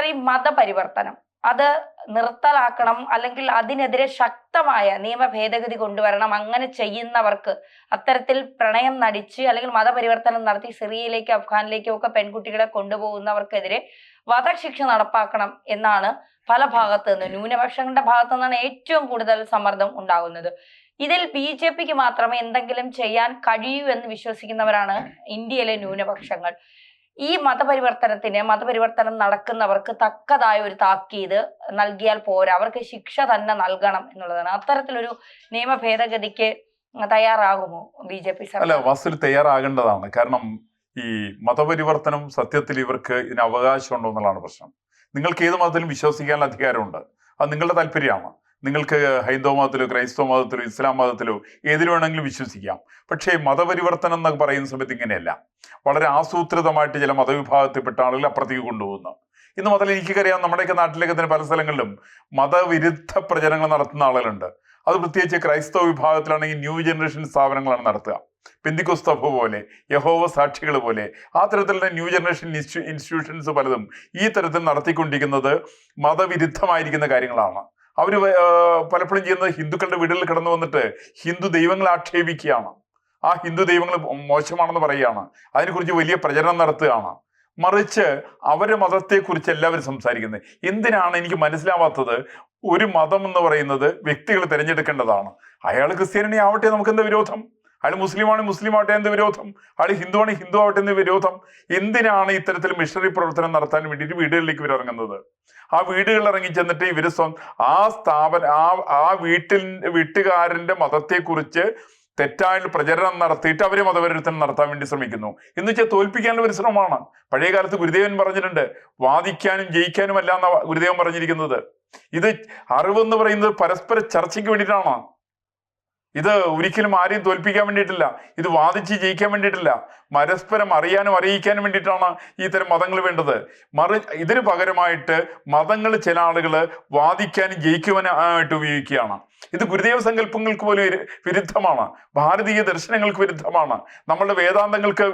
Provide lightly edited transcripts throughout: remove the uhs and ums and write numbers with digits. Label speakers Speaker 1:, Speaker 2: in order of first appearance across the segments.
Speaker 1: ഈ മതപരിവർത്തനം അത് നിർത്തലാക്കണം, അല്ലെങ്കിൽ അതിനെതിരെ ശക്തമായ നിയമ ഭേദഗതി കൊണ്ടുവരണം. അങ്ങനെ ചെയ്യുന്നവർക്ക്, അത്തരത്തിൽ പ്രണയം നടിച്ച് അല്ലെങ്കിൽ മതപരിവർത്തനം നടത്തി സിറിയയിലേക്കും അഫ്ഗാനിലേക്കും ഒക്കെ പെൺകുട്ടികളെ കൊണ്ടുപോകുന്നവർക്കെതിരെ വധശിക്ഷ നടപ്പാക്കണം എന്നാണ് പല ഭാഗത്തു നിന്ന്, ന്യൂനപക്ഷങ്ങളുടെ ഭാഗത്തു നിന്നാണ് ഏറ്റവും കൂടുതൽ സമ്മർദ്ദം ഉണ്ടാകുന്നത്. ഇതിൽ BJPക്ക് മാത്രമേ എന്തെങ്കിലും ചെയ്യാൻ കഴിയൂ എന്ന് വിശ്വസിക്കുന്നവരാണ് ഇന്ത്യയിലെ ന്യൂനപക്ഷങ്ങൾ. ഈ മതപരിവർത്തനം നടക്കുന്നവർക്ക് തക്കതായ ഒരു താക്കീത് നൽകിയാൽ പോരാ, അവർക്ക് ശിക്ഷ തന്നെ നൽകണം എന്നുള്ളതാണ്. അത്തരത്തിലൊരു നിയമ ഭേദഗതിക്ക് തയ്യാറാകുമോ BJP സർക്കാർ?
Speaker 2: അല്ല, വാസ്തവത്തിൽ തയ്യാറാകേണ്ടതാണ്. കാരണം ഈ മതപരിവർത്തനം സത്യത്തിൽ ഇവർക്ക് ഇതിന് അവകാശമുണ്ടോ എന്നുള്ളതാണ് പ്രശ്നം. നിങ്ങൾക്ക് ഏത് മതത്തിലും വിശ്വസിക്കാനുള്ള അധികാരമുണ്ട്, അത് നിങ്ങളുടെ താല്പര്യമാണ്. നിങ്ങൾക്ക് ഹൈന്ദവ മതത്തിലോ ക്രൈസ്തവ മതത്തിലോ ഇസ്ലാം മതത്തിലോ ഏതിൽ വേണമെങ്കിലും വിശ്വസിക്കാം. പക്ഷേ മതപരിവർത്തനം എന്നൊക്കെ പറയുന്ന സമയത്ത് ഇങ്ങനെയല്ല. വളരെ ആസൂത്രിതമായിട്ട് ചില മതവിഭാഗത്തിൽപ്പെട്ട ആളുകൾ അപ്പുറത്തേക്ക് കൊണ്ടുപോകുന്നു. ഇന്ന് മുതൽ എനിക്കറിയാം, നമ്മുടെയൊക്കെ നാട്ടിലേക്ക് തന്നെ പല സ്ഥലങ്ങളിലും മതവിരുദ്ധ പ്രചരണങ്ങൾ നടത്തുന്ന ആളുകളുണ്ട്. അത് പ്രത്യേകിച്ച് ക്രൈസ്തവ വിഭാഗത്തിലാണെങ്കിൽ ന്യൂ ജനറേഷൻ സ്ഥാപനങ്ങളാണ് നടത്തുക. പെന്തിക്കോസ്തഭ പോലെ, യഹോവ സാക്ഷികൾ പോലെ, ആ തരത്തിലുള്ള ന്യൂ ജനറേഷൻ ഇൻസ്റ്റിറ്റ്യൂഷൻസ് പലതും ഈ തരത്തിൽ നടത്തിക്കൊണ്ടിരിക്കുന്നത് മതവിരുദ്ധമായിരിക്കുന്ന കാര്യങ്ങളാണ്. അവർ പലപ്പോഴും ചെയ്യുന്നത് ഹിന്ദുക്കളുടെ വീടുകളിൽ കടന്നു വന്നിട്ട് ഹിന്ദു ദൈവങ്ങളെ ആക്ഷേപിക്കുകയാണ്. ആ ഹിന്ദു ദൈവങ്ങൾ മോശമാണെന്ന് പറയുകയാണ്. അതിനെക്കുറിച്ച് വലിയ പ്രചരണം നടത്തുകയാണ്. മറിച്ച് അവരുടെ മതത്തെക്കുറിച്ച് എല്ലാവരും സംസാരിക്കുന്നത്. എന്തിനാണ് എനിക്ക് മനസ്സിലാവാത്തത്? ഒരു മതം എന്ന് പറയുന്നത് വ്യക്തികൾ തിരഞ്ഞെടുക്കേണ്ടതാണ്. അയാൾ ക്രിസ്ത്യാനി ആവട്ടെ, നമുക്ക് എന്താ വിരോധം? അയാൾ മുസ്ലിമാണെങ്കിൽ മുസ്ലിം ആവട്ടെ, എന്ത് വിരോധം? അയാൾ ഹിന്ദു ആണെങ്കിൽ ഹിന്ദു ആവട്ടെ, എന്ത് വിരോധം? എന്തിനാണ് ഇത്തരത്തിൽ മിഷണറി പ്രവർത്തനം നടത്താൻ വേണ്ടിയിട്ട് വീടുകളിലേക്ക് ഇവർ ഇറങ്ങുന്നത്? ആ വീടുകളിൽ ഇറങ്ങി ചെന്നിട്ട് ഇവര് ആ വീട്ടുകാരന്റെ മതത്തെക്കുറിച്ച് തെറ്റായിട്ട് പ്രചരണം നടത്തിയിട്ട് അവരെ മതപരിവർത്തനം നടത്താൻ വേണ്ടി ശ്രമിക്കുന്നു. എന്ന് വെച്ചാൽ തോൽപ്പിക്കാനുള്ള പരിശ്രമമാണ്. പഴയ കാലത്ത് ഗുരുദേവൻ പറഞ്ഞിട്ടുണ്ട്, വാദിക്കാനും ജയിക്കാനും അല്ല എന്നാ ഗുരുദേവൻ പറഞ്ഞിരിക്കുന്നത്. ഇത് അറിവെന്ന് പറയുന്നത് പരസ്പര ചർച്ചയ്ക്ക് വേണ്ടിയിട്ടാണ്. ഇത് ഒരിക്കലും ആരെയും തോൽപ്പിക്കാൻ വേണ്ടിയിട്ടില്ല. ഇത് വാദിച്ച് ജയിക്കാൻ വേണ്ടിയിട്ടില്ല. പരസ്പരം അറിയാനും അറിയിക്കാനും വേണ്ടിയിട്ടാണ് ഈ തരം മതങ്ങൾ വേണ്ടത്. ഇതിന് പകരമായിട്ട് മതങ്ങൾ ചില ആളുകൾ വാദിക്കാനും ജയിക്കുവാനായിട്ട് ഉപയോഗിക്കുകയാണ്. ഇത് ഗുരുദേവ സങ്കല്പങ്ങൾക്ക് പോലും വിരുദ്ധമാണ്. ഭാരതീയ ദർശനങ്ങൾക്ക് വിരുദ്ധമാണ്. നമ്മളുടെ വേദാന്തങ്ങൾക്ക്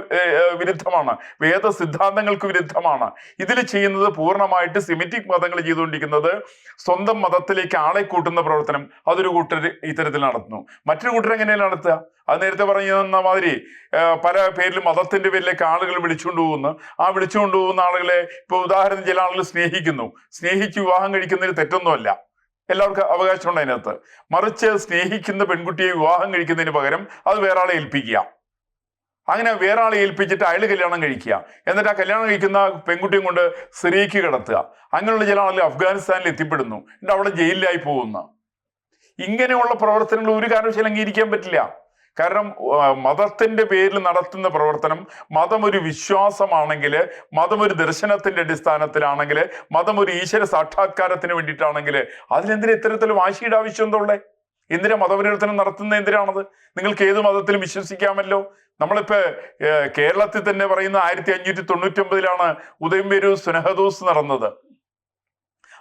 Speaker 2: വിരുദ്ധമാണ്. വേദ സിദ്ധാന്തങ്ങൾക്ക് വിരുദ്ധമാണ്. ഇതിൽ ചെയ്യുന്നത് പൂർണ്ണമായിട്ട് സെമിറ്റിക് മതങ്ങൾ ചെയ്തുകൊണ്ടിരിക്കുന്നത് സ്വന്തം മതത്തിലേക്ക് ആളെ കൂട്ടുന്ന പ്രവർത്തനം അതൊരു കൂട്ടർ ഇത്തരത്തിൽ നടത്തുന്നു. മറ്റൊരു കൂട്ടർ എങ്ങനെയാണ് നടത്തുക? അത് നേരത്തെ പറഞ്ഞ മാതിരി പല പേരിലും മതത്തിന്റെ പേരിലേക്ക് ആളുകൾ വിളിച്ചുകൊണ്ട് പോകുന്നു. ആ വിളിച്ചുകൊണ്ട് പോകുന്ന ആളുകളെ ഇപ്പൊ ഉദാഹരണം, ചില ആളുകൾ സ്നേഹിച്ച് വിവാഹം കഴിക്കുന്നതിന് തെറ്റൊന്നുമല്ല, എല്ലാവർക്കും അവകാശമുണ്ട് അതിനകത്ത്. മറിച്ച് സ്നേഹിക്കുന്ന പെൺകുട്ടിയെ വിവാഹം കഴിക്കുന്നതിന് പകരം അത് വേറെ ആളെ ഏൽപ്പിക്കുക. അങ്ങനെ വേറെ ആളെ ഏൽപ്പിച്ചിട്ട് അയാൾ കല്യാണം കഴിക്കുക. എന്നിട്ട് ആ കല്യാണം കഴിക്കുന്ന പെൺകുട്ടിയും കൊണ്ട് സിറിയക്ക് കിടത്തുക. അങ്ങനെയുള്ള ചില ആളുകൾ അഫ്ഗാനിസ്ഥാനിൽ എത്തിപ്പെടുന്നു. എന്നിട്ട് അവിടെ ജയിലിലായി പോകുന്നു. ഇങ്ങനെയുള്ള പ്രവർത്തനങ്ങൾ ഒരു കാരണവശാലും അംഗീകരിക്കാൻ പറ്റില്ല. കാരണം മതത്തിന്റെ പേരിൽ നടത്തുന്ന പ്രവർത്തനം, മതം ഒരു വിശ്വാസമാണെങ്കിൽ, മതം ഒരു ദർശനത്തിന്റെ അടിസ്ഥാനത്തിലാണെങ്കിൽ, മതം ഒരു ഈശ്വര സാക്ഷാത്കാരത്തിന് വേണ്ടിയിട്ടാണെങ്കിൽ അതിനെന്തിനാ ഇത്തരത്തിൽ വാശിയുടെ ആവശ്യം എന്തോള്ളേ? എന്തിനാ മതപരിവർത്തനം നടത്തുന്നത്? എന്തിനാണത്? നിങ്ങൾക്ക് ഏത് മതത്തിലും വിശ്വസിക്കാമല്ലോ. നമ്മളിപ്പോ കേരളത്തിൽ തന്നെ പറയുന്ന 1599 ഉദയംപേരൂർ സുനഹദോസ് നടന്നത്.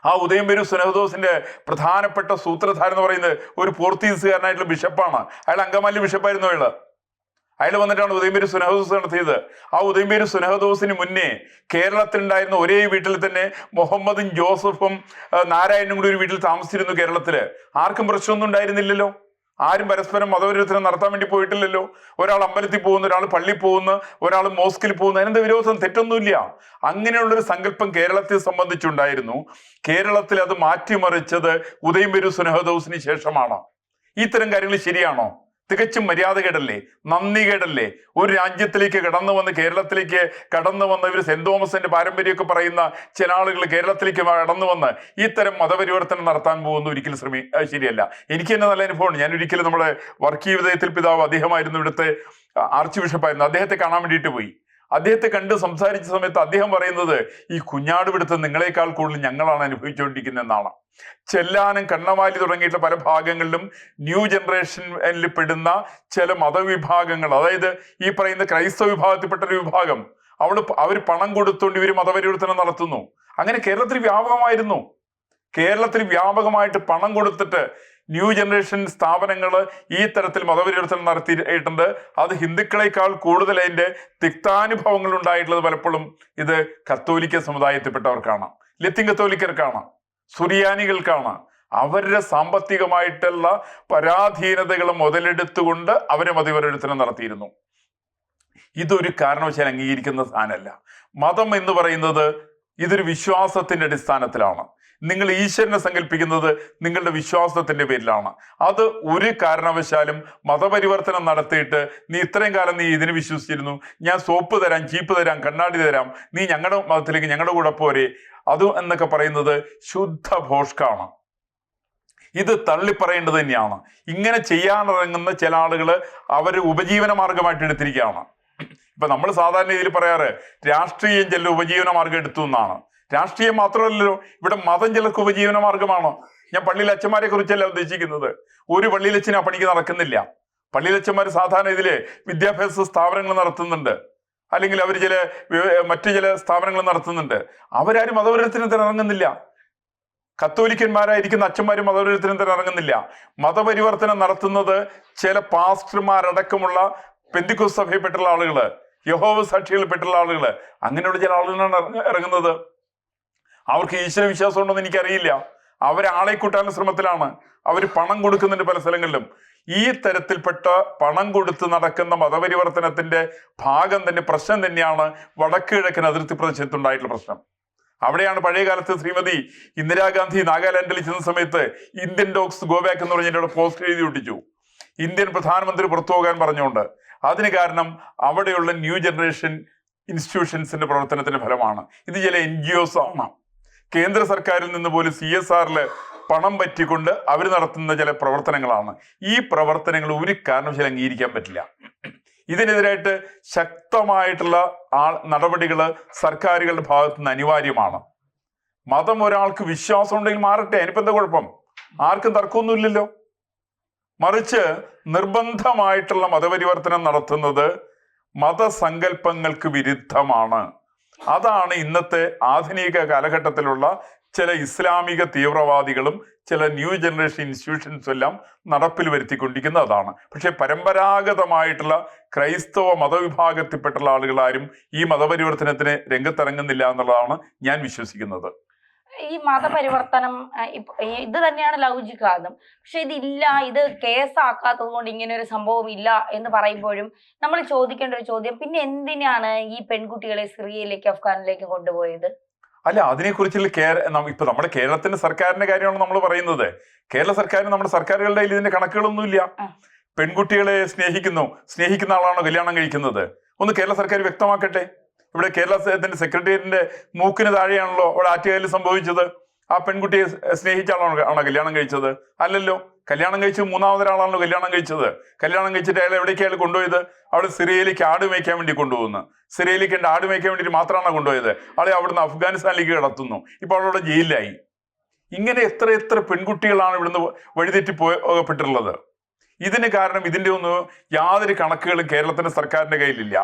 Speaker 2: ആ ഉദയംപേരൂർ സുനഹദോസിന്റെ പ്രധാനപ്പെട്ട സൂത്രധാരൻ എന്ന് പറയുന്നത് ഒരു പോർച്ചുഗീസുകാരനായിട്ടുള്ള ബിഷപ്പാണ്. അയാൾ അങ്കമാലി ബിഷപ്പായിരുന്നു. അയാൾ വന്നിട്ടാണ് ഉദയംപേരൂർ സുനഹദോസ് നടത്തിയത്. ആ ഉദയംപേരൂർ സുനഹദോസിന് മുന്നേ കേരളത്തിലുണ്ടായിരുന്ന ഒരേ വീട്ടിൽ തന്നെ മുഹമ്മദും ജോസഫും നാരായണനും കൂടി ഒരു വീട്ടിൽ താമസിച്ചിരുന്നു. കേരളത്തില് ആർക്കും പ്രശ്നമൊന്നും ഉണ്ടായിരുന്നില്ലല്ലോ. ആരും പരസ്പരം മതപരിവർത്തനം നടത്താൻ വേണ്ടി പോയിട്ടില്ലല്ലോ. ഒരാൾ അമ്പലത്തിൽ പോകുന്നു, ഒരാൾ പള്ളിയിൽ പോകുന്നു, ഒരാൾ മോസ്കിൽ പോകുന്നു. അതിനെന്താ വിരോധം? തെറ്റൊന്നുമില്ല. അങ്ങനെയുള്ളൊരു സങ്കല്പം കേരളത്തെ സംബന്ധിച്ചുണ്ടായിരുന്നു. കേരളത്തിൽ അത് മാറ്റിമറിച്ചത് ഉദയംപേരൂർ സുനഹദോസിന് ശേഷമാണ്. ഇത്തരം കാര്യങ്ങൾ ശരിയാണോ? തികച്ചും മര്യാദകേടല്ലേ? നന്ദികേടല്ലേ? ഒരു രാജ്യത്തിലേക്ക് കേരളത്തിലേക്ക് കടന്നു വന്ന ഇവർ സെന്റ് തോമസിന്റെ പാരമ്പര്യമൊക്കെ പറയുന്ന ചില ആളുകൾ കേരളത്തിലേക്ക് കടന്നു വന്ന് ഇത്തരം മതപരിവർത്തനം നടത്താൻ പോകുന്ന ഒരിക്കലും ശരിയല്ല. എനിക്ക് തന്നെ നല്ല അനുഭവമാണ്. ഞാൻ ഒരിക്കലും നമ്മുടെ വർഗീയ വിധേയത്തിൽ പിതാവ് അദ്ദേഹമായിരുന്നു, ഇവിടുത്തെ ആർച്ച് ബിഷപ്പായിരുന്നു. അദ്ദേഹത്തെ കാണാൻ വേണ്ടിയിട്ട് പോയി. അദ്ദേഹത്തെ കണ്ട് സംസാരിച്ച സമയത്ത് അദ്ദേഹം പറയുന്നത്, ഈ കുഞ്ഞാട് പിടുത്തം നിങ്ങളെക്കാൾ കൂടുതൽ ഞങ്ങളാണ് അനുഭവിച്ചുകൊണ്ടിരിക്കുന്നതെന്നാണ്. ചെല്ലാനം, കണ്ണമാലി തുടങ്ങിയിട്ട് പല ഭാഗങ്ങളിലും ന്യൂ ജനറേഷനിൽ പെടുന്ന ചില മതവിഭാഗങ്ങൾ, അതായത് ഈ പറയുന്ന ക്രൈസ്തവ വിഭാഗത്തിൽപ്പെട്ട ഒരു വിഭാഗം, അവർ പണം കൊടുത്തുകൊണ്ട് ഇവർ മതപരിവർത്തനം നടത്തുന്നു. അങ്ങനെ കേരളത്തിൽ വ്യാപകമായിരുന്നു. കേരളത്തിൽ വ്യാപകമായിട്ട് പണം കൊടുത്തിട്ട് ന്യൂ ജനറേഷൻ സ്ഥാപനങ്ങൾ ഈ തരത്തിൽ മതപരിവർത്തനം നടത്തിയിട്ടുണ്ട്. അത് ഹിന്ദുക്കളെക്കാൾ കൂടുതൽ അതിൻ്റെ തിക്താനുഭവങ്ങൾ ഉണ്ടായിട്ടുള്ളത് പലപ്പോഴും ഇത് കത്തോലിക്ക സമുദായത്തിൽപ്പെട്ടവർക്കാണ്. ലത്തീൻ കത്തോലിക്കർക്കാണ്, സുറിയാനികൾക്കാണ്. അവരുടെ സാമ്പത്തികമായിട്ടുള്ള പരാധീനതകൾ മുതലെടുത്തുകൊണ്ട് അവരെ മതപരിവർത്തനം നടത്തിയിരുന്നു. ഇതൊരു കാരണവശാൽ അംഗീകരിക്കുന്ന സാധനമല്ല. മതം എന്ന് പറയുന്നത് ഇതൊരു വിശ്വാസത്തിന്റെ അടിസ്ഥാനത്തിലാണ്. നിങ്ങൾ ഈശ്വരനെ സങ്കല്പിക്കുന്നത് നിങ്ങളുടെ വിശ്വാസത്തിന്റെ പേരിലാണ്. അത് ഒരു കാരണവശാലും മതപരിവർത്തനം നടത്തിയിട്ട് നീ ഇത്രയും കാലം നീ ഇതിന് വിശ്വസിച്ചിരുന്നു, ഞാൻ സോപ്പ് തരാം, ചീപ്പ് തരാം, കണ്ണാടി തരാം, നീ ഞങ്ങളുടെ മതത്തിലേക്ക് ഞങ്ങളുടെ കൂടെ പോരെ, അത് എന്നൊക്കെ പറയുന്നത് ശുദ്ധ ഭോഷ്കാണ്. ഇത് തള്ളിപ്പറയേണ്ടത് തന്നെയാണ്. ഇങ്ങനെ ചെയ്യാനിറങ്ങുന്ന ചില ആളുകൾ അവർ ഉപജീവന മാർഗമായിട്ട് എടുത്തിരിക്കുകയാണ്. ഇപ്പൊ നമ്മൾ സാധാരണ രീതിയിൽ പറയാറ് രാഷ്ട്രീയം ചില ഉപജീവന മാർഗം എടുത്തു എന്നാണ്. രാഷ്ട്രീയം മാത്രമല്ലല്ലോ, ഇവിടെ മതം ചിലർക്ക് ഉപജീവന മാർഗമാണ്. ഞാൻ പള്ളിയിൽ അച്ഛന്മാരെ കുറിച്ചല്ല ഉദ്ദേശിക്കുന്നത്. ഒരു പള്ളിയിലച്ഛനും ആ പണിക്ക് നടക്കുന്നില്ല. പള്ളിയിലച്ഛന്മാർ സാധാരണ ഇതില് വിദ്യാഭ്യാസ സ്ഥാപനങ്ങൾ നടത്തുന്നുണ്ട്, അല്ലെങ്കിൽ അവർ മറ്റു ചില സ്ഥാപനങ്ങൾ നടത്തുന്നുണ്ട്. അവരാരും മതപരിവർത്തനത്തിന് ഇറങ്ങുന്നില്ല. കത്തോലിക്കന്മാരായിരിക്കുന്ന അച്ഛന്മാരും മതപരിവർത്തനത്തിന് ഇറങ്ങുന്നില്ല. മതപരിവർത്തനം നടത്തുന്നത് ചില പാസ്റ്റർമാരടക്കമുള്ള പെന്തിക്കോസ്ത് സഭയിൽപ്പെട്ടുള്ള ആളുകള്, യഹോവ സാക്ഷികളിൽപ്പെട്ടുള്ള ആളുകള്, അങ്ങനെയുള്ള ചില ആളുകളാണ് ഇറങ്ങുന്നത്. അവർക്ക് ഈശ്വര വിശ്വാസം ഉണ്ടോന്ന് എനിക്കറിയില്ല. അവരാളെ കൂട്ടാനുള്ള ശ്രമത്തിലാണ്. അവർ പണം കൊടുക്കുന്നുണ്ട് പല സ്ഥലങ്ങളിലും. ഈ തരത്തിൽപ്പെട്ട പണം കൊടുത്ത് നടക്കുന്ന മതപരിവർത്തനത്തിന്റെ ഭാഗം തന്നെ പ്രശ്നം തന്നെയാണ് വടക്ക് കിഴക്കൻ അതിർത്തി പ്രദേശത്തുണ്ടായിട്ടുള്ള പ്രശ്നം. അവിടെയാണ് പഴയ കാലത്ത് ശ്രീമതി ഇന്ദിരാഗാന്ധി നാഗാലാൻഡിൽ ചെന്ന സമയത്ത് ഇന്ത്യൻ ഡോഗ്സ് ഗോ ബാക്ക് എന്ന് പറഞ്ഞിട്ട് പോസ്റ്റ് എഴുതി ഒട്ടിച്ചു, ഇന്ത്യൻ പ്രധാനമന്ത്രി പുറത്തു പോകാൻ പറഞ്ഞുകൊണ്ട്. അതിന് കാരണം അവിടെയുള്ള ന്യൂ ജനറേഷൻ ഇൻസ്റ്റിറ്റ്യൂഷൻസിന്റെ പ്രവർത്തനത്തിന്റെ ഫലമാണ്. ഇത് ചില NGOs ആണ്. കേന്ദ്ര സർക്കാരിൽ നിന്ന് പോലും CSRൽ പണം പറ്റിക്കൊണ്ട് അവർ നടത്തുന്ന ചില പ്രവർത്തനങ്ങളാണ്. ഈ പ്രവർത്തനങ്ങൾ ഒരു കാരണവശാലും അംഗീകരിക്കാൻ പറ്റില്ല. ഇതിനെതിരായിട്ട് ശക്തമായിട്ടുള്ള നടപടികൾ സർക്കാരുകളുടെ ഭാഗത്തു നിന്ന് അനിവാര്യമാണ്. മതം ഒരാൾക്ക് വിശ്വാസം ഉണ്ടെങ്കിൽ മാറട്ടെ, അതിനിപ്പോ എന്താ കുഴപ്പം? ആർക്കും തർക്കമൊന്നുമില്ലല്ലോ. മറിച്ച് നിർബന്ധമായിട്ടുള്ള മതപരിവർത്തനം നടത്തുന്നത് മതസങ്കല്പങ്ങൾക്ക് വിരുദ്ധമാണ്. അതാണ് ഇന്നത്തെ ആധുനിക കാലഘട്ടത്തിലുള്ള ചില ഇസ്ലാമിക തീവ്രവാദികളും ചില ന്യൂ ജനറേഷൻ ഇൻസ്റ്റിറ്റ്യൂഷൻസും എല്ലാം നടപ്പിൽ വരുത്തിക്കൊണ്ടിരിക്കുന്ന അതാണ്. പക്ഷെ പരമ്പരാഗതമായിട്ടുള്ള ക്രൈസ്തവ മതവിഭാഗത്തിൽപ്പെട്ടുള്ള ആളുകളാരും ഈ മതപരിവർത്തനത്തിന് രംഗത്തിറങ്ങുന്നില്ല എന്നുള്ളതാണ് ഞാൻ വിശ്വസിക്കുന്നത്.
Speaker 1: ഈ മതപരിവർത്തനം ഇത് തന്നെയാണ് ലൗകികവാദം. പക്ഷെ ഇതില്ല, ഇത് കേസാക്കാത്തത് കൊണ്ട് ഇങ്ങനെ ഒരു സംഭവം ഇല്ല എന്ന് പറയുമ്പോഴും നമ്മൾ ചോദിക്കേണ്ട ഒരു ചോദ്യം, പിന്നെ എന്തിനാണ് ഈ പെൺകുട്ടികളെ സിറിയയിലേക്ക് അഫ്ഗാനിലേക്ക് കൊണ്ടുപോയത്?
Speaker 2: അല്ല, അതിനെക്കുറിച്ചുള്ള ഇപ്പൊ നമ്മുടെ കേരളത്തിന്റെ സർക്കാരിന്റെ കാര്യമാണ് നമ്മൾ പറയുന്നത്. കേരള സർക്കാരിന് നമ്മുടെ സർക്കാരുകളുടെ കയ്യിൽ ഇതിന്റെ കണക്കുകളൊന്നുമില്ല. പെൺകുട്ടികളെ സ്നേഹിക്കുന്ന ആളാണോ കല്യാണം കഴിക്കുന്നത്? ഒന്ന് കേരള സർക്കാർ വ്യക്തമാക്കട്ടെ. ഇവിടെ കേരളത്തിന്റെ സെക്രട്ടേറിയറ്റിന്റെ മൂക്കിന് താഴെയാണല്ലോ അവിടെ ആറ്റുകാലിൽ സംഭവിച്ചത്. ആ പെൺകുട്ടിയെ സ്നേഹിച്ച ആണോ കല്യാണം കഴിച്ചത്? അല്ലല്ലോ. കല്യാണം കഴിച്ച് മൂന്നാമതൊരാളാണല്ലോ കല്യാണം കഴിച്ചത്. കല്യാണം കഴിച്ചിട്ട് അയാൾ എവിടേക്ക് അയാൾ കൊണ്ടുപോയത്? അവിടെ സിറിയയിലേക്ക് ആട് മേയ്ക്കാൻ വേണ്ടി കൊണ്ടുപോകുന്നു. സിറിയയിലേക്ക് ആട് മേയ്ക്കാൻ വേണ്ടിയിട്ട് മാത്രമാണ് കൊണ്ടുപോയത്. ആളെ അവിടുന്ന് അഫ്ഗാനിസ്ഥാനിലേക്ക് കടത്തുന്നു. ഇപ്പൊ അവളവിടെ ജയിലിലായി. ഇങ്ങനെ എത്ര പെൺകുട്ടികളാണ് ഇവിടുന്ന് വഴിതെറ്റി പോകപ്പെട്ടിട്ടുള്ളത്. ഇതിന് കാരണം ഇതിന്റെ ഒന്നും യാതൊരു കണക്കുകളും കേരളത്തിന്റെ സർക്കാരിന്റെ കയ്യിലില്ല.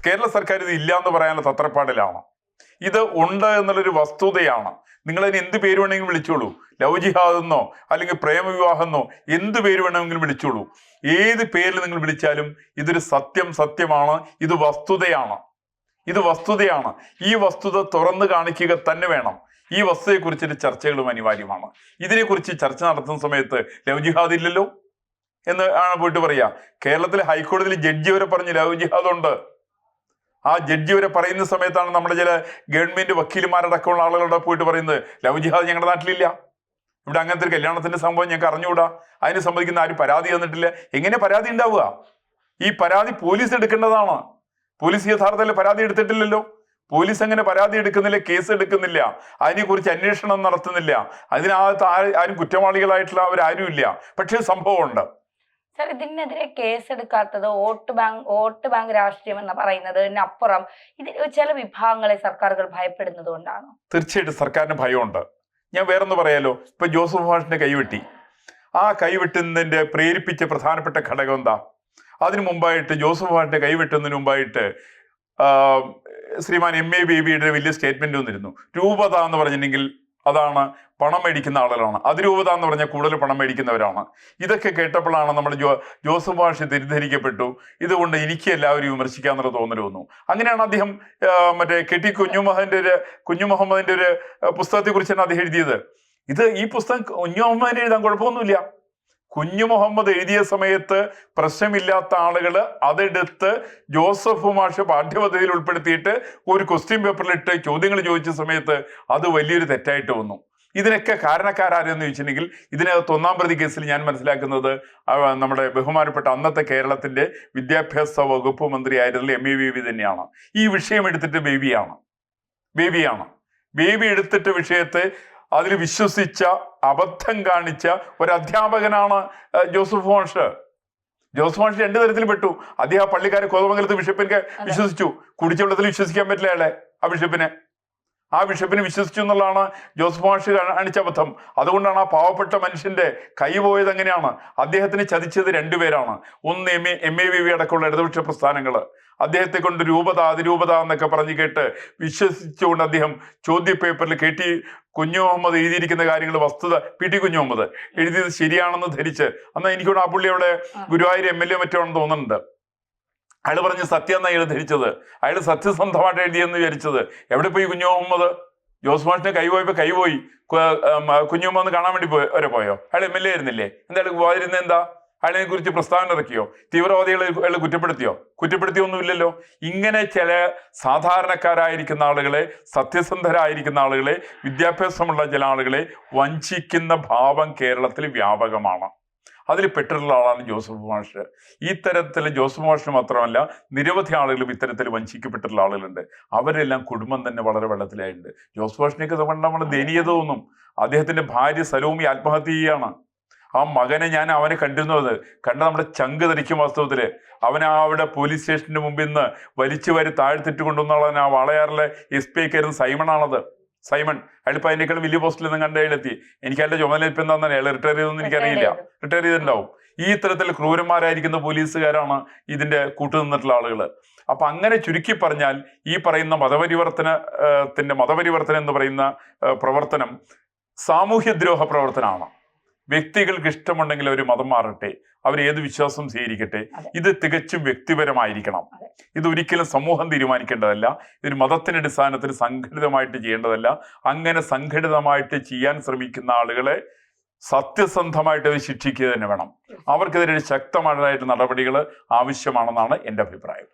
Speaker 2: കേരള സർക്കാർ ഇത് ഇല്ല എന്ന് പറയാനുള്ള തത്രപ്പാടിലാണ്. ഇത് ഉണ്ട് എന്നുള്ളൊരു വസ്തുതയാണ്. നിങ്ങളതിന് എന്ത് പേര് വേണമെങ്കിലും വിളിച്ചോളൂ. ലവ് ജിഹാദ് എന്നോ അല്ലെങ്കിൽ പ്രേമവിവാഹം എന്നോ എന്ത് പേര് വേണമെങ്കിലും വിളിച്ചോളൂ. ഏത് പേരിൽ നിങ്ങൾ വിളിച്ചാലും ഇതൊരു സത്യമാണ്. ഇത് വസ്തുതയാണ്. ഈ വസ്തുത തുറന്നു കാണിക്കുക തന്നെ വേണം. ഈ വസ്തുതയെക്കുറിച്ചിട്ട് ചർച്ചകളും അനിവാര്യമാണ്. ഇതിനെക്കുറിച്ച് ചർച്ച നടത്തുന്ന സമയത്ത് ലവ് ജിഹാദ് ഇല്ലല്ലോ എന്ന് ആണ് പോയിട്ട് പറയാ. കേരളത്തിലെ ഹൈക്കോടതിയിൽ ജഡ്ജി വരെ പറഞ്ഞ് ലവ് ജിഹാദ് ഉണ്ട്. ആ ജഡ്ജി വരെ പറയുന്ന സമയത്താണ് നമ്മുടെ ചില ഗവൺമെന്റ് വക്കീലുമാരടക്കമുള്ള ആളുകളുടെ പോയിട്ട് പറയുന്നത് ലവ് ജിഹാദ് ഞങ്ങളുടെ നാട്ടിലില്ല, ഇവിടെ അങ്ങനത്തെ ഒരു കല്യാണത്തിന്റെ സംഭവം ഞങ്ങൾക്ക് അറിഞ്ഞുകൂടാ, അതിനെ സംബന്ധിക്കുന്ന ആരും പരാതി തന്നിട്ടില്ല. എങ്ങനെ പരാതി ഉണ്ടാവുക? ഈ പരാതി പോലീസ് എടുക്കേണ്ടതാണ്. പോലീസ് യഥാർത്ഥത്തിൽ പരാതി എടുത്തിട്ടില്ലല്ലോ. പോലീസ് അങ്ങനെ പരാതി എടുക്കുന്നില്ല, കേസ് എടുക്കുന്നില്ല, അതിനെക്കുറിച്ച് അന്വേഷണം നടത്തുന്നില്ല. അതിനകത്ത് ആരും കുറ്റവാളികളായിട്ടുള്ള അവരാരും ഇല്ല. പക്ഷേ സംഭവമുണ്ട്.
Speaker 1: സാർ, ഇതിനെതിരെ കേസെടുക്കാത്തത് വോട്ട് ബാങ്ക് രാഷ്ട്രീയം എന്ന് പറയുന്നതിനപ്പുറം ഇതിൽ ചില വിഭാഗങ്ങളെ സർക്കാരുകൾ ഭയപ്പെടുന്നത് കൊണ്ടാണോ?
Speaker 2: തീർച്ചയായിട്ടും സർക്കാരിന് ഭയമുണ്ട്. ഞാൻ വേറൊന്ന് പറയാലോ. ഇപ്പൊ ജോസഫ് മാഷിന്റെ കൈവെട്ടി. ആ കൈവെട്ടുന്നതിന്റെ പ്രേരിപ്പിച്ച പ്രധാനപ്പെട്ട ഘടകം എന്താ? അതിനു മുമ്പായിട്ട് ജോസഫ് മാഷിന്റെ കൈവെട്ടുന്നതിന് മുമ്പായിട്ട് ശ്രീമാൻ MA ബേബിയുടെ വലിയ സ്റ്റേറ്റ്മെന്റ് വന്നിരുന്നു. രൂപത എന്ന് പറഞ്ഞിട്ടുണ്ടെങ്കിൽ അതാണ് പണം മേടിക്കുന്ന ആളുകളാണ്. അതിരൂപത എന്ന് പറഞ്ഞാൽ കൂടുതൽ പണം മേടിക്കുന്നവരാണ്. ഇതൊക്കെ കേട്ടപ്പോഴാണ് നമ്മുടെ ജോസഫ് മാഷ് തെറ്റിദ്ധരിക്കപ്പെട്ടു. ഇതുകൊണ്ട് എനിക്ക് എല്ലാവരും വിമർശിക്കാന്നുള്ള തോന്നൽ വന്നു. അങ്ങനെയാണ് അദ്ദേഹം മറ്റേ കെട്ടി കുഞ്ഞുമുഹമ്മദിന്റെ ഒരു പുസ്തകത്തെ കുറിച്ചാണ് അദ്ദേഹം എഴുതിയത്. ഈ പുസ്തകം കുഞ്ഞുമുഹമ്മദിന് എഴുതാൻ കുഴപ്പമൊന്നുമില്ല. കുഞ്ഞുമുഹമ്മദ് എഴുതിയ സമയത്ത് പ്രശ്നമില്ലാത്ത ആളുകൾ അതെടുത്ത് ജോസഫ് മാഷ് പാഠ്യപദ്ധതിയിൽ ഉൾപ്പെടുത്തിയിട്ട് ഒരു ക്വസ്റ്റ്യൻ പേപ്പറിലിട്ട് ചോദ്യങ്ങൾ ചോദിച്ച സമയത്ത് അത് വലിയൊരു തെറ്റായിട്ട് വന്നു. ഇതിനൊക്കെ കാരണക്കാരെന്ന് ചോദിച്ചിട്ടുണ്ടെങ്കിൽ ഇതിനകത്ത് 1-ാം പ്രതി കേസിൽ ഞാൻ മനസ്സിലാക്കുന്നത് നമ്മുടെ ബഹുമാനപ്പെട്ട അന്നത്തെ കേരളത്തിന്റെ വിദ്യാഭ്യാസ വകുപ്പ് മന്ത്രിയായിരുന്ന MA ബേബി തന്നെയാണ്. ഈ വിഷയം എടുത്തിട്ട് ബേബി എടുത്തിട്ട് വിഷയത്തെ അതിൽ വിശ്വസിച്ച അബദ്ധം കാണിച്ച ഒരു അധ്യാപകനാണ് ജോസഫ് മാഷ്. ജോസഫ് മാഷ് 2 തരത്തിൽ പെട്ടു. അദ്ദേഹം ആ പള്ളിക്കാരെ കോതമംഗലത്ത് ബിഷപ്പിനെ വിശ്വസിച്ചു. കുടിച്ചവെള്ളത്തിൽ വിശ്വസിക്കാൻ പറ്റില്ല അയാളെ. ആ ബിഷപ്പിനെ വിശ്വസിച്ചു എന്നുള്ളതാണ് ജോസഫ് മാഷ് കാണിച്ച അബദ്ധം. അതുകൊണ്ടാണ് ആ പാവപ്പെട്ട മനുഷ്യന്റെ കൈ പോയത്. എങ്ങനെയാണ് അദ്ദേഹത്തിന് ചതിച്ചത് 2 പേരാണ്. ഒന്ന് MA ബേബി അടക്കമുള്ള ഇടതുപക്ഷ പ്രസ്ഥാനങ്ങൾ അദ്ദേഹത്തെ കൊണ്ട് രൂപത അതിരൂപത എന്നൊക്കെ പറഞ്ഞു കേട്ട് വിശ്വസിച്ചുകൊണ്ട് അദ്ദേഹം ചോദ്യ പേപ്പറിൽ കുഞ്ഞുമുഹമ്മദ് എഴുതിയിരിക്കുന്ന കാര്യങ്ങൾ വസ്തുത PT കുഞ്ഞുമുഹമ്മദ് എഴുതിയത് ശരിയാണെന്ന് ധരിച്ച്, എന്നാൽ എനിക്കൂടെ ആ പുള്ളി അവിടെ ഗുരുവായൂർ MLA മറ്റോ ആണെന്ന് തോന്നുന്നുണ്ട്, അയാൾ പറഞ്ഞ് സത്യം എന്നാണ് അയാൾ ധരിച്ചത്. അയാൾ സത്യസന്ധമായിട്ട് എഴുതിയെന്ന് വിചാരിച്ചത്. എവിടെ പോയി കുഞ്ഞുമുഹമ്മദ്? ജോസ് മാഷിന് കൈപോയി കുഞ്ഞുമുഹമ്മദ് കാണാൻ വേണ്ടി പോയോ? അയാൾ MLA ആയിരുന്നില്ലേ? എന്തായാലും പോയിരുന്നത് എന്താ? അയാളെ കുറിച്ച് പ്രസ്താവന ഇറക്കിയോ? തീവ്രവാദികളെ അയാൾ കുറ്റപ്പെടുത്തിയൊന്നുമില്ലല്ലോ. ഇങ്ങനെ ചില സാധാരണക്കാരായിരിക്കുന്ന ആളുകളെ, സത്യസന്ധരായിരിക്കുന്ന ആളുകളെ, വിദ്യാഭ്യാസമുള്ള ചില ആളുകളെ വഞ്ചിക്കുന്ന ഭാവം കേരളത്തിൽ വ്യാപകമാണ്. അതിൽ പെട്ടിട്ടുള്ള ആളാണ് ജോസഫ് മാഷ്. ഈ തരത്തിൽ ജോസഫ് മാഷ് മാത്രമല്ല നിരവധി ആളുകളും ഇത്തരത്തിൽ വഞ്ചിക്കപ്പെട്ടിട്ടുള്ള ആളുകളുണ്ട്. അവരെല്ലാം കുടുംബം തന്നെ വളരെ വെള്ളത്തിലായിട്ടുണ്ട്. ജോസഫ് മാഷിനെയൊക്കെ നമ്മൾ ദയനീയത തോന്നും. അദ്ദേഹത്തിന്റെ ഭാര്യ സലോമി ആത്മഹത്യ ചെയ്യുകയാണ്. ആ മകനെ അവനെ കണ്ടിരുന്നത് നമ്മുടെ ചങ്ക് ധരിക്കും. വാസ്തവത്തില് അവിടെ പോലീസ് സ്റ്റേഷന്റെ മുമ്പിൽ നിന്ന് വലിച്ചു വാരി താഴ്ത്തിട്ട് കൊണ്ടുവന്നുള്ള ആ വാളയാറിലെ SP ആയിരുന്നു സൈമൺ. അയാളിപ്പോൾ അതിനേക്കാൾ വലിയ പോസ്റ്റിൽ നിന്ന് കണ്ടയിലെത്തി. എനിക്ക് അയാളുടെ ചുമതലയിപ്പ് എന്താണെന്ന് അയാൾ റിട്ടയർ ചെയ്തൊന്നും എനിക്കറിയില്ല. റിട്ടയർ ചെയ്തിട്ടുണ്ടാവും. ഈ ഇത്തരത്തിൽ ക്രൂരന്മാരായിരിക്കുന്ന പോലീസുകാരാണ് ഇതിന്റെ കൂട്ടുനിന്നിട്ടുള്ള ആളുകൾ. അപ്പൊ അങ്ങനെ ചുരുക്കി പറഞ്ഞാൽ ഈ പറയുന്ന മതപരിവർത്തനം എന്ന് പറയുന്ന പ്രവർത്തനം സാമൂഹ്യദ്രോഹ പ്രവർത്തനമാണ്. വ്യക്തികൾക്ക് ഇഷ്ടമുണ്ടെങ്കിൽ അവർ മതം മാറട്ടെ, അവർ ഏത് വിശ്വാസം സ്വീകരിക്കട്ടെ. ഇത് തികച്ചും വ്യക്തിപരമായിരിക്കണം. ഇതൊരിക്കലും സമൂഹം തീരുമാനിക്കേണ്ടതല്ല. ഇതൊരു മതത്തിന്റെ അടിസ്ഥാനത്തിൽ സംഘടിതമായിട്ട് ചെയ്യേണ്ടതല്ല. അങ്ങനെ സംഘടിതമായിട്ട് ചെയ്യാൻ ശ്രമിക്കുന്ന ആളുകളെ സത്യസന്ധമായിട്ട് ശിക്ഷിക്കുക തന്നെ വേണം. അവർക്കെതിരെ ശക്തമായിട്ടുള്ള നടപടികൾ ആവശ്യമാണെന്നാണ് എൻ്റെ അഭിപ്രായം.